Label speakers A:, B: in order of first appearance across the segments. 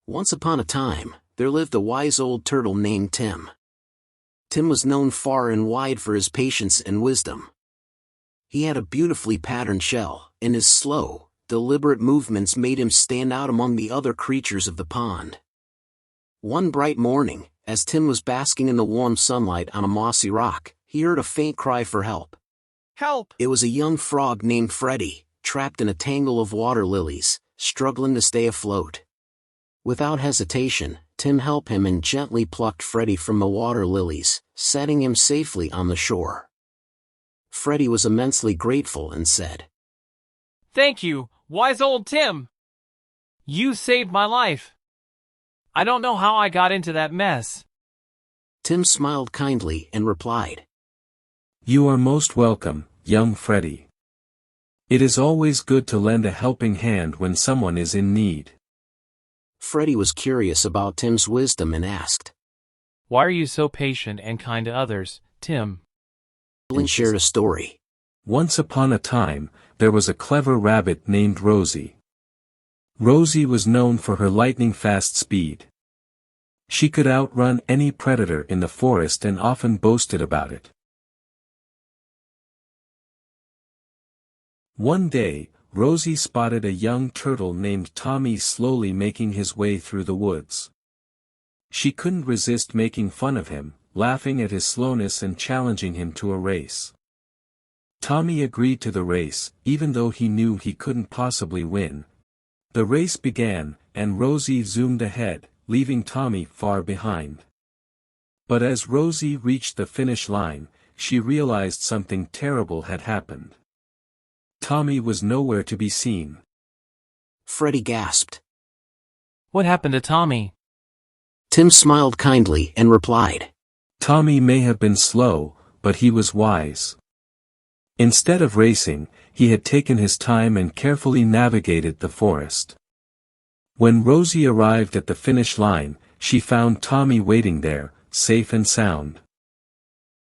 A: Once upon a time, there lived a wise old turtle named Tim. Tim was known far and wide for his patience and wisdom. He had a beautifully patterned shell, and his slow, deliberate movements made him stand out among the other creatures of the pond. One bright morning, as Tim was basking in the warm sunlight on a mossy rock, he heard a faint cry for help.
B: Help!
A: It was a young frog named Freddy, trapped in a tangle of water lilies, struggling to stay afloat. Without hesitation, Tim helped him and gently plucked Freddy from the water lilies, setting him safely on the shore. Freddy was immensely grateful and said,
B: Thank you, wise old Tim! You saved my life. I don't know how I got into that mess.
A: Tim smiled kindly and replied,
C: You are most welcome, young Freddy. It is always good to lend a helping hand when someone is in need.
A: Freddy was curious about Tim's wisdom and asked,
B: Why are you so patient and kind to others, Tim?
A: and shared a story.
C: Once upon a time, there was a clever rabbit named Rosie. Rosie was known for her lightning-fast speed. She could outrun any predator in the forest and often boasted about it. One day, Rosie spotted a young turtle named Tommy slowly making his way through the woods. She couldn't resist making fun of him, laughing at his slowness and challenging him to a race. Tommy agreed to the race, even though he knew he couldn't possibly win. The race began, and Rosie zoomed ahead, leaving Tommy far behind. But as Rosie reached the finish line, she realized something terrible had happened. Tommy was nowhere to be seen.
A: Freddy gasped.
B: What happened to Tommy?
A: Tim smiled kindly and replied,
C: Tommy may have been slow, but he was wise. Instead of racing, he had taken his time and carefully navigated the forest. When Rosie arrived at the finish line, she found Tommy waiting there, safe and sound.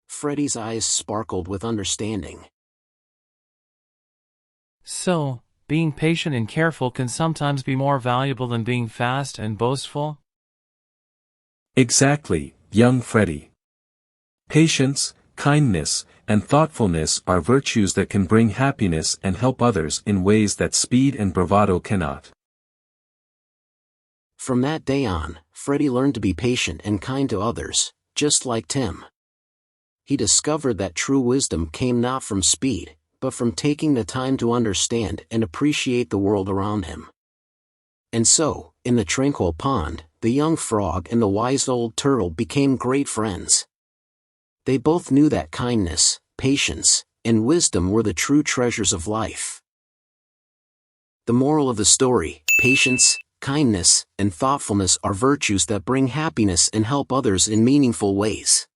A: Freddy's eyes sparkled with understanding.
B: So, being patient and careful can sometimes be more valuable than being fast and boastful?
C: Exactly, young Freddy. Patience, kindness, and thoughtfulness are virtues that can bring happiness and help others in ways that speed and bravado cannot.
A: From that day on, Freddy learned to be patient and kind to others, just like Tim. He discovered that true wisdom came not from speed, but from taking the time to understand and appreciate the world around him. And so, in the tranquil pond, the young frog and the wise old turtle became great friends. They both knew that kindness, patience, and wisdom were the true treasures of life. The moral of the story: patience, kindness, and thoughtfulness are virtues that bring happiness and help others in meaningful ways.